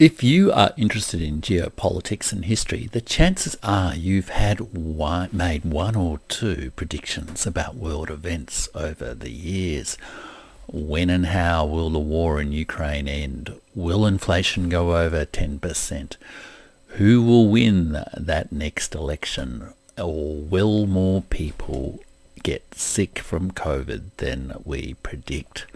If you are interested in geopolitics and history, the chances are you've made one or two predictions about world events over the years. When and how will the war in Ukraine end? Will inflation go over 10%? Who will win that next election? Or will more people get sick from COVID than we predict?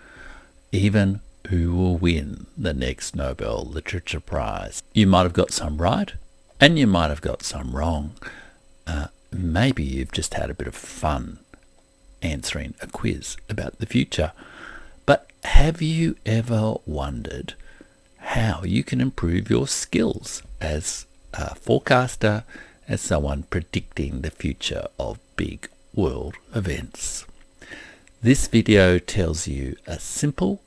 Even who will win the next Nobel Literature Prize? You might have got some right, and you might have got some wrong. Maybe you've just had a bit of fun answering a quiz about the future. But have you ever wondered how you can improve your skills as a forecaster, as someone predicting the future of big world events? This video tells you a simple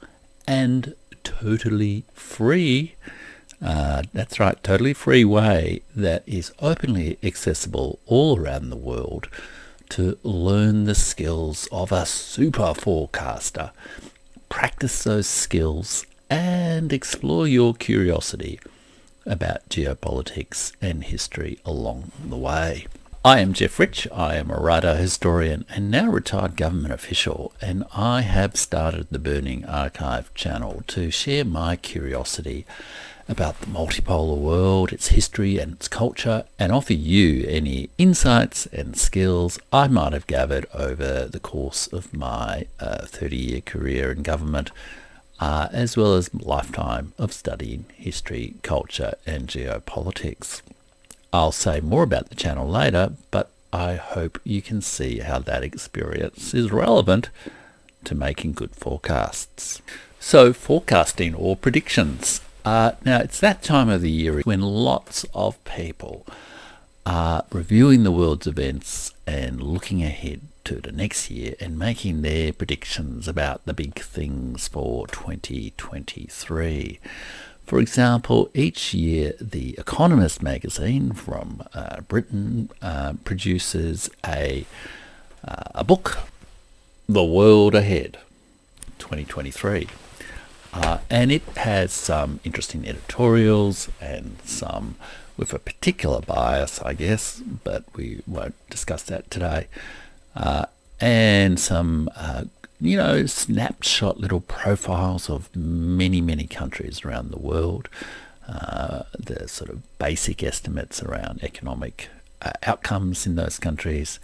and totally free, that's right, totally free way that is openly accessible all around the world to learn the skills of a super forecaster. Practice those skills and explore your curiosity about geopolitics and history along the way. I am Jeff Rich. I am a writer, historian, and now retired government official, and I have started the Burning Archive channel to share my curiosity about the multipolar world, its history and its culture, and offer you any insights and skills I might have gathered over the course of my 30-year career in government, as well as a lifetime of studying history, culture, and geopolitics. I'll say more about the channel later, but I hope you can see how that experience is relevant to making good forecasts. So, forecasting or predictions. Now, it's that time of the year when lots of people are reviewing the world's events and looking ahead to the next year and making their predictions about the big things for 2023. For example, each year The Economist magazine from Britain produces a book, The World Ahead 2023. And it has some interesting editorials and some with a particular bias, I guess, but we won't discuss that today. And some snapshot little profiles of many, many countries around the world, the sort of basic estimates around economic outcomes in those countries,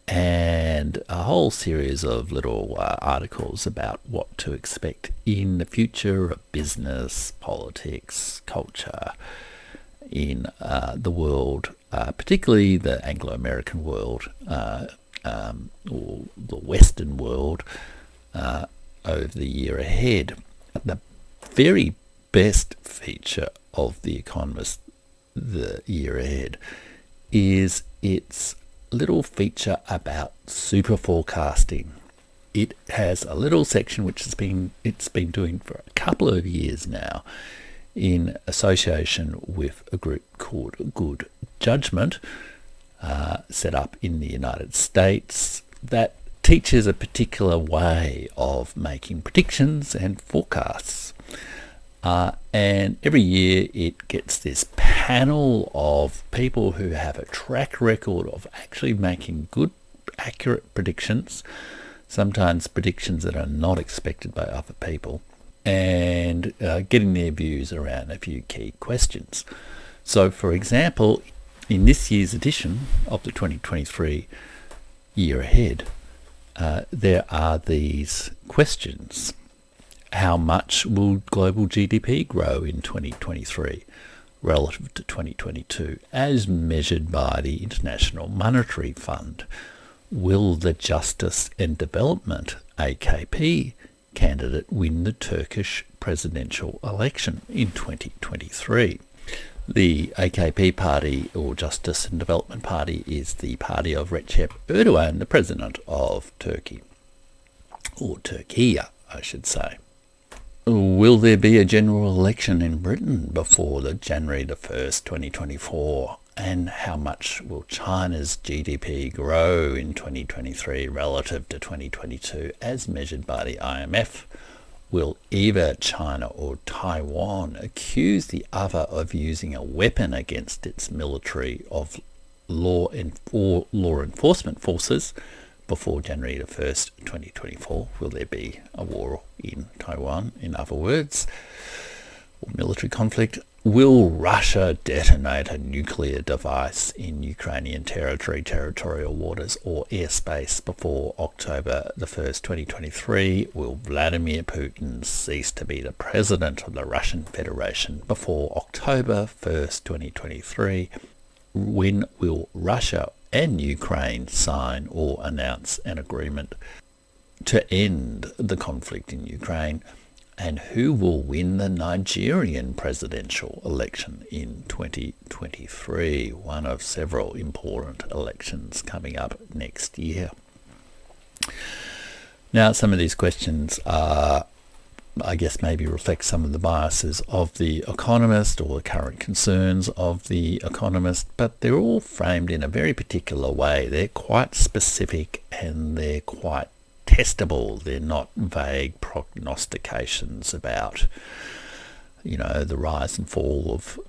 and a whole series of little articles about what to expect in the future of business, politics, culture in the world, particularly the Anglo-American world, or the Western world, over the year ahead. The very best feature of The Economist, the year ahead, is its little feature about super forecasting. It has a little section which it's been doing for a couple of years now in association with a group called Good Judgment, set up in the United States, that teaches a particular way of making predictions and forecasts. And every year it gets this panel of people who have a track record of actually making good, accurate predictions, sometimes predictions that are not expected by other people, and getting their views around a few key questions. So, for example, in this year's edition of the 2023 year ahead, there are these questions. How much will global GDP grow in 2023 relative to 2022 as measured by the International Monetary Fund? Will the Justice and Development AKP candidate win the Turkish presidential election in 2023? The AKP party, or Justice and Development Party, is the party of Recep Erdogan, the president of Turkey, or Turkey, I should say. Will there be a general election in Britain before the January the 1st, 2024? And how much will China's GDP grow in 2023 relative to 2022 as measured by the IMF will either China or Taiwan accuse the other of using a weapon against its military of law enforcement forces before January the 1st, 2024? Will there be a war in Taiwan, in other words, or military conflict? Will Russia detonate a nuclear device in Ukrainian territorial waters or airspace before October the 1st, 2023? Will Vladimir Putin cease to be the president of the Russian Federation before October 1st, 2023? When will Russia and Ukraine sign or announce an agreement to end the conflict in Ukraine? And who will win the Nigerian presidential election in 2023? One of several important elections coming up next year. Now, some of these questions are, I guess, maybe reflect some of the biases of The Economist or the current concerns of The Economist, but they're all framed in a very particular way. They're quite specific and they're quite testable. They're not vague prognostications about, the rise and fall of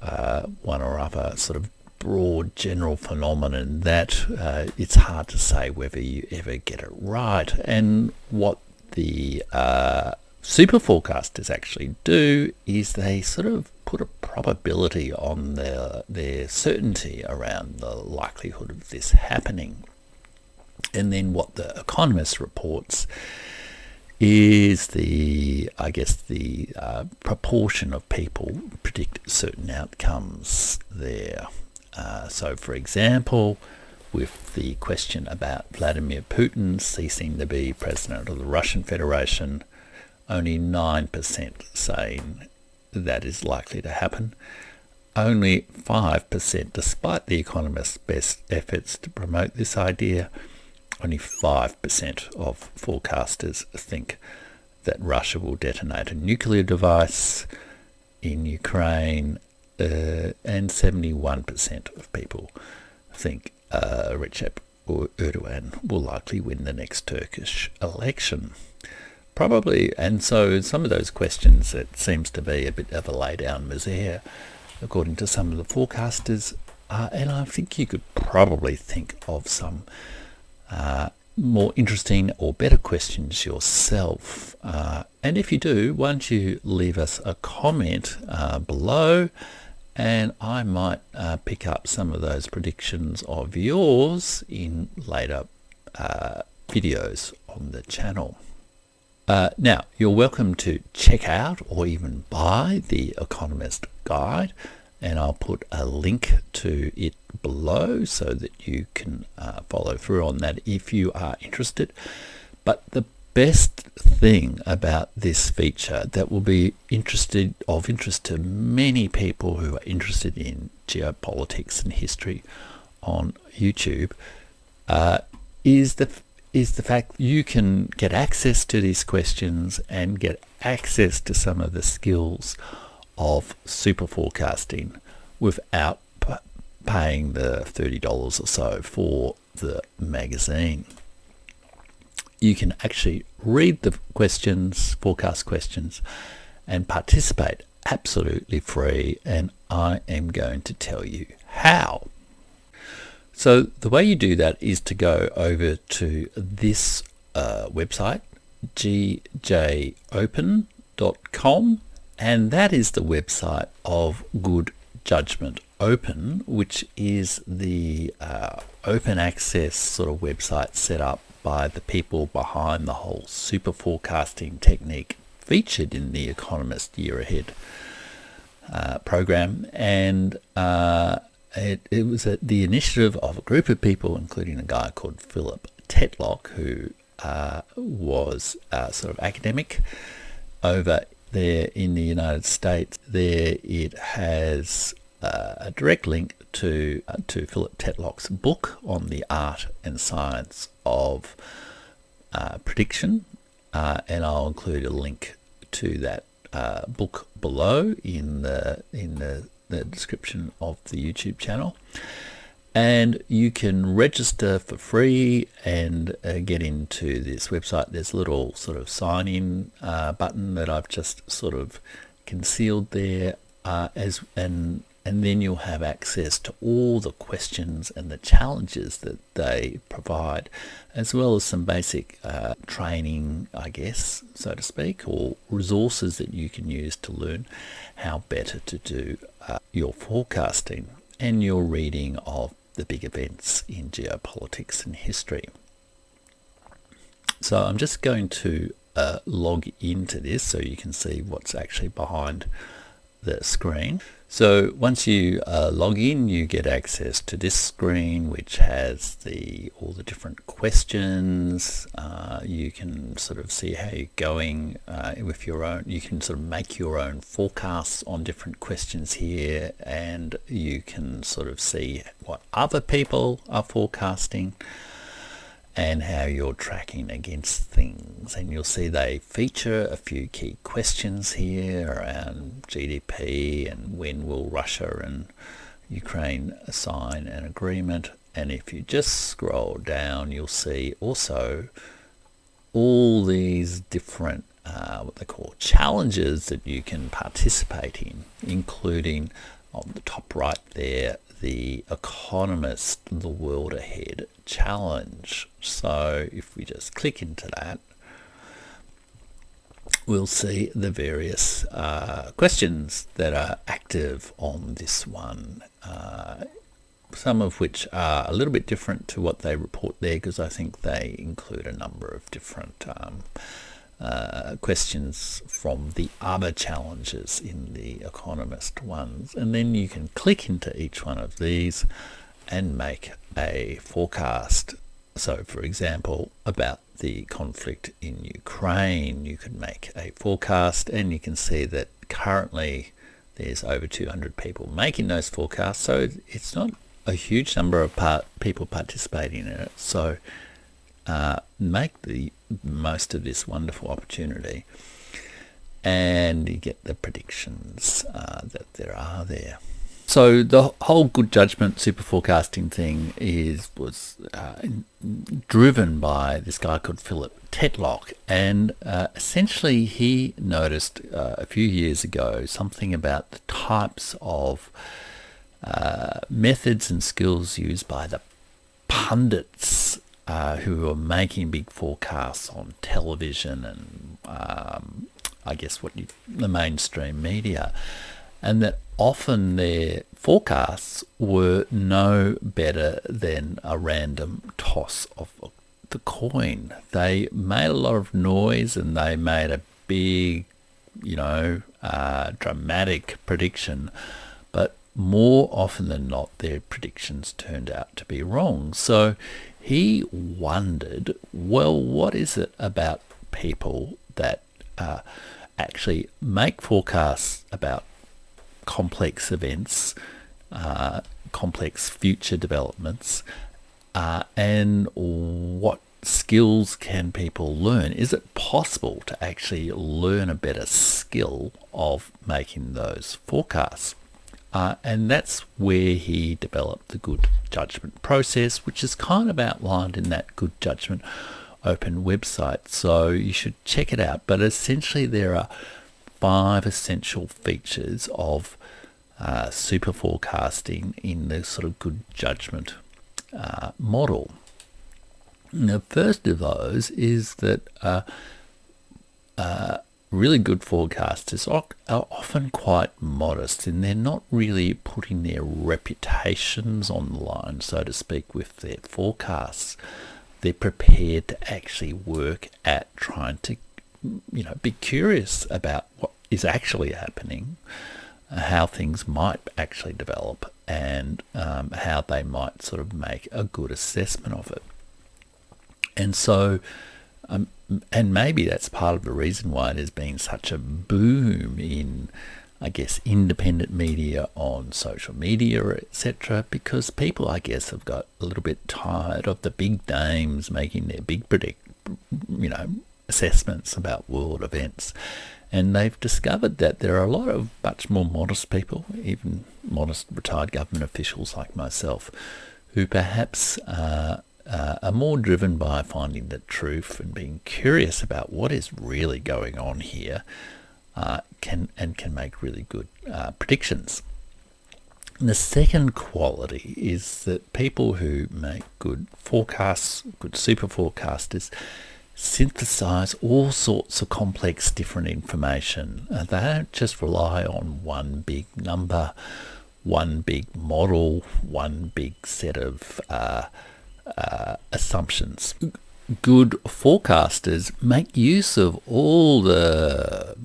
one or other sort of broad general phenomenon that it's hard to say whether you ever get it right. And what the super forecasters actually do is they sort of put a probability on their certainty around the likelihood of this happening. And then what The Economist reports is the proportion of people predict certain outcomes there. So, for example, with the question about Vladimir Putin ceasing to be president of the Russian Federation, only 9% saying that is likely to happen. Only 5%, despite The Economist's best efforts to promote this idea, only 5% of forecasters think that Russia will detonate a nuclear device in Ukraine, and 71% of people think Recep Erdogan will likely win the next Turkish election. Probably, and so some of those questions, it seems to be a bit of a lay-down misere, according to some of the forecasters, and I think you could probably think of some more interesting or better questions yourself. And if you do, why don't you leave us a comment below, and I might pick up some of those predictions of yours in later videos on the channel. Now, you're welcome to check out or even buy The Economist Guide, and I'll put a link to it below so that you can follow through on that if you are interested. But the best thing about this feature that will be of interest to many people who are interested in geopolitics and history on YouTube is the fact you can get access to these questions and get access to some of the skills of super forecasting without paying the $30 or so for the magazine. You can actually read the forecast questions, and participate absolutely free, and I am going to tell you how. So the way you do that is to go over to this website, gjopen.com, and that is the website of Good Judgment Open, which is the open access sort of website set up by the people behind the whole super forecasting technique featured in The Economist Year Ahead program. And it was the initiative of a group of people, including a guy called Phillip Tetlock, who was sort of academic over there in the United States. There it has a direct link to Phillip Tetlock's book on the art and science of prediction, and I'll include a link to that book below in the description of the YouTube channel. And you can register for free and get into this website. There's a little sort of sign in button that I've just sort of concealed there, and then you'll have access to all the questions and the challenges that they provide, as well as some basic training, I guess, so to speak, or resources that you can use to learn how better to do your forecasting and your reading of the big events in geopolitics and history. So I'm just going to log into this so you can see what's actually behind the screen. So once you log in, you get access to this screen, which has all the different questions. You can sort of see how you're going with your own. You can sort of make your own forecasts on different questions here, and you can sort of see what other people are forecasting and how you're tracking against things. And you'll see they feature a few key questions here around GDP and when will Russia and Ukraine sign an agreement. And if you just scroll down, you'll see also all these different what they call challenges that you can participate in, including on the top right there, The Economist, the World Ahead Challenge. So if we just click into that, we'll see the various questions that are active on this one, some of which are a little bit different to what they report there, because I think they include a number of different questions from the other challenges in the Economist ones. And then you can click into each one of these and make a forecast. So for example, about the conflict in Ukraine, you could make a forecast, and you can see that currently there's over 200 people making those forecasts. So it's not a huge number of people participating in it. So make the most of this wonderful opportunity, and you get the predictions that there are there. So the whole good judgment super forecasting thing was driven by this guy called Phillip Tetlock, and essentially he noticed a few years ago something about the types of methods and skills used by the pundits who are making big forecasts on television and I guess the mainstream media, and that often their forecasts were no better than a random toss of the coin. They made a lot of noise, and they made a big, dramatic prediction, but more often than not, their predictions turned out to be wrong. So he wondered, well, what is it about people that actually make forecasts about complex events, complex future developments, and what skills can people learn? Is it possible to actually learn a better skill of making those forecasts? And that's where he developed the good judgment process, which is kind of outlined in that good judgment open website. So you should check it out. But essentially there are 5 essential features of super forecasting in the sort of good judgment model. The first of those is that really good forecasters are often quite modest, and they're not really putting their reputations on the line, so to speak, with their forecasts. They're prepared to actually work at trying to, be curious about what is actually happening, how things might actually develop, and how they might sort of make a good assessment of it. And so and maybe that's part of the reason why there's been such a boom in, I guess, independent media on social media, etc., because people, I guess, have got a little bit tired of the big names making their big assessments about world events. And they've discovered that there are a lot of much more modest people, even modest retired government officials like myself, who perhaps are more driven by finding the truth and being curious about what is really going on here, can make really good predictions. And the second quality is that people who make good forecasts, good super forecasters, synthesize all sorts of complex different information. They don't just rely on one big number, one big model, one big set of assumptions. Good forecasters make use of all the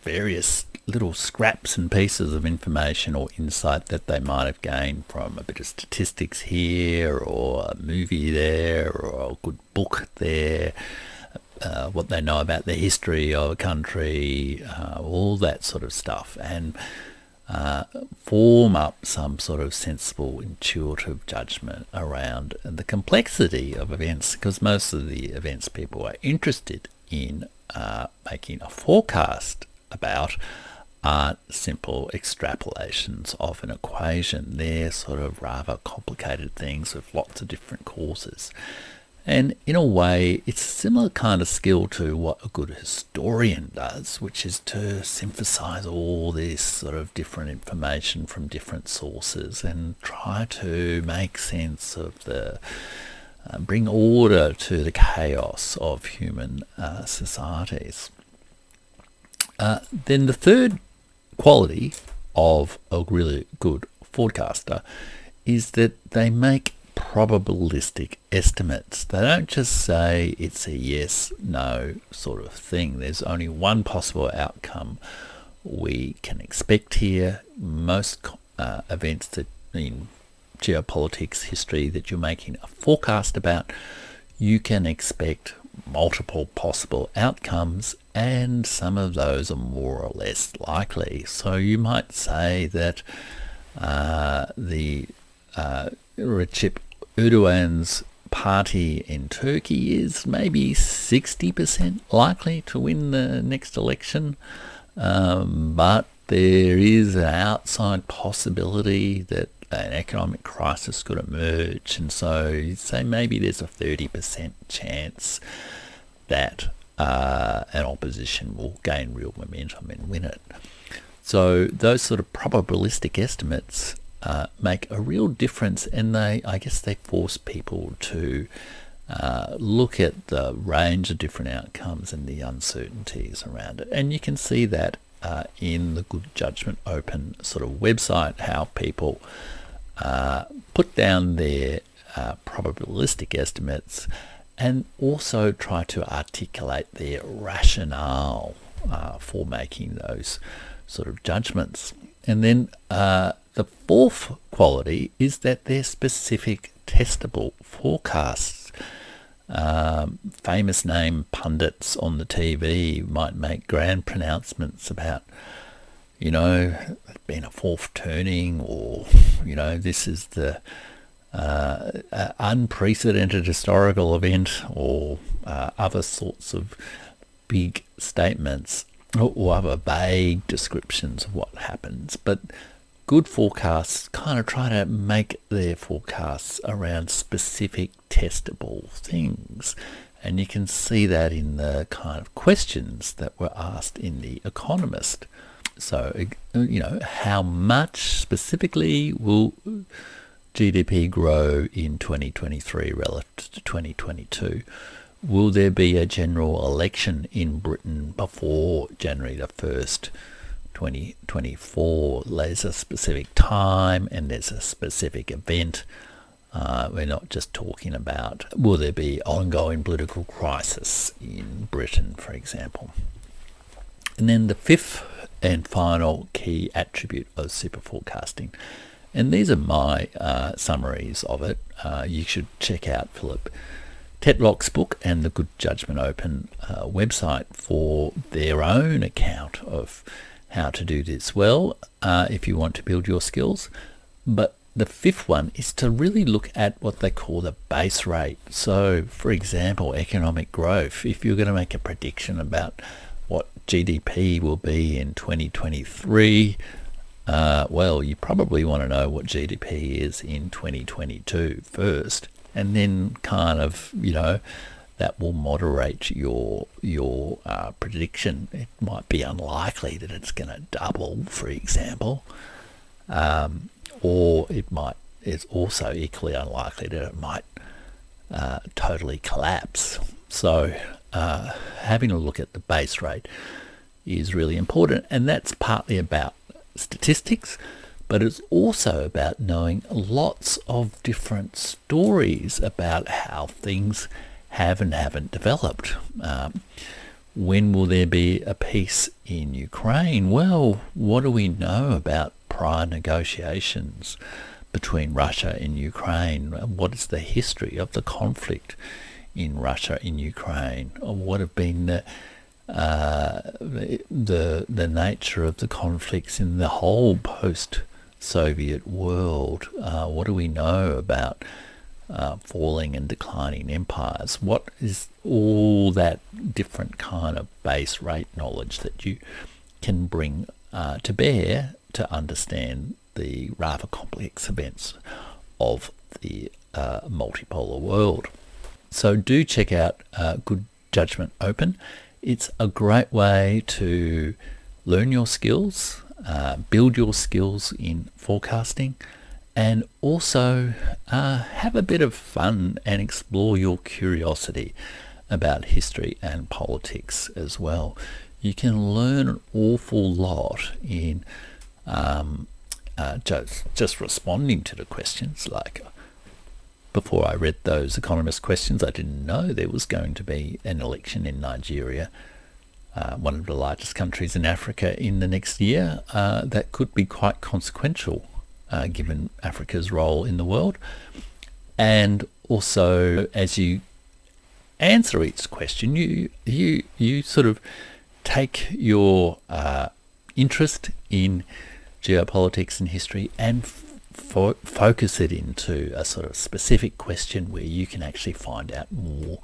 various little scraps and pieces of information or insight that they might have gained from a bit of statistics here, or a movie there, or a good book there, what they know about the history of a country, all that sort of stuff, and form up some sort of sensible, intuitive judgment around the complexity of events, because most of the events people are interested in making a forecast about aren't simple extrapolations of an equation. They're sort of rather complicated things with lots of different causes. And in a way, it's a similar kind of skill to what a good historian does, which is to synthesize all this sort of different information from different sources and try to make sense of bring order to the chaos of human societies. Then the third quality of a really good forecaster is that they make probabilistic estimates. They don't just say it's a yes, no sort of thing. There's only one possible outcome we can expect here. Most events that in geopolitics history that you're making a forecast about, you can expect multiple possible outcomes, and some of those are more or less likely. So you might say that Recep Erdogan's party in Turkey is maybe 60% likely to win the next election, but there is an outside possibility that an economic crisis could emerge, and so you'd say maybe there's a 30% chance that an opposition will gain real momentum and win it. So those sort of probabilistic estimates make a real difference, and I guess they force people to look at the range of different outcomes and the uncertainties around it. And you can see that in the Good Judgment Open sort of website, how people put down their probabilistic estimates and also try to articulate their rationale for making those sort of judgments. And then the fourth quality is that they're specific, testable forecasts. Famous name pundits on the TV might make grand pronouncements about, being a fourth turning, or, this is the unprecedented historical event, or other sorts of big statements, or other vague descriptions of what happens. But good forecasts kind of try to make their forecasts around specific testable things. And you can see that in the kind of questions that were asked in The Economist. So, how much specifically will GDP grow in 2023 relative to 2022? Will there be a general election in Britain before January the 1st, 2024? There's a specific time and there's a specific event. We're not just talking about, will there be ongoing political crisis in Britain, for example. And then the fifth and final key attribute of super forecasting, and these are my summaries of it. You should check out Phillip Tetlock's book and the Good Judgment Open website for their own account of how to do this well if you want to build your skills. But the fifth one is to really look at what they call the base rate. So, for example, economic growth. If you're going to make a prediction about what GDP will be in 2023, Well, you probably want to know what GDP is in 2022 first, and then kind of, that will moderate your prediction. It might be unlikely that it's going to double, for example, or it's also equally unlikely that it might totally collapse. So having a look at the base rate is really important, and that's partly about statistics, but it's also about knowing lots of different stories about how things have and haven't developed. When will there be a peace in Ukraine? Well, what do we know about prior negotiations between Russia and Ukraine? What is the history of the conflict in Russia and Ukraine? Or what have been the nature of the conflicts in the whole post-Soviet world? What do we know about falling and declining empires? What is all that different kind of base rate knowledge that you can bring to bear to understand the rather complex events of the multipolar world? So do check out Good Judgment Open. It's a great way to learn your skills, build your skills in forecasting, and also have a bit of fun and explore your curiosity about history and politics as well. You can learn an awful lot in just responding to the questions. Like, before I read those economist questions, I didn't know there was going to be an election in Nigeria, one of the largest countries in Africa, in the next year. That could be quite consequential given Africa's role in the world. And also, as you answer each question, you sort of take your interest in geopolitics and history and focus it into a sort of specific question where you can actually find out more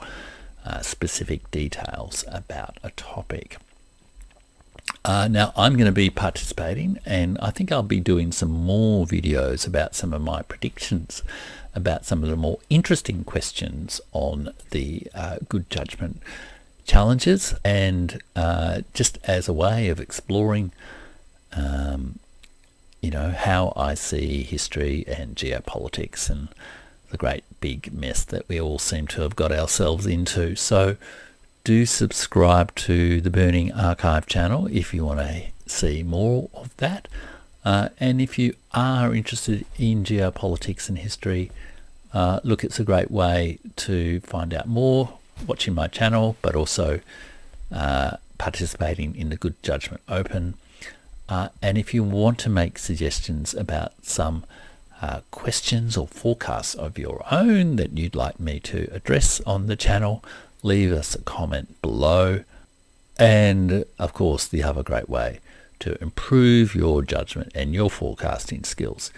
specific details about a topic. Now, I'm going to be participating, and I think I'll be doing some more videos about some of my predictions about some of the more interesting questions on the Good Judgment challenges, and just as a way of exploring how I see history and geopolitics and the great big mess that we all seem to have got ourselves into. So do subscribe to the Burning Archive channel if you want to see more of that. And if you are interested in geopolitics and history, look, it's a great way to find out more watching my channel, but also participating in the Good Judgment Open. And if you want to make suggestions about some questions or forecasts of your own that you'd like me to address on the channel, leave us a comment below. And of course, the other great way to improve your judgment and your forecasting skills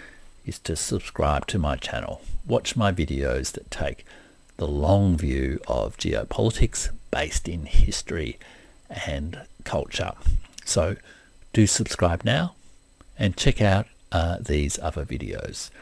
is to subscribe to my channel. Watch my videos that take the long view of geopolitics based in history and culture. So do subscribe now and check out these other videos.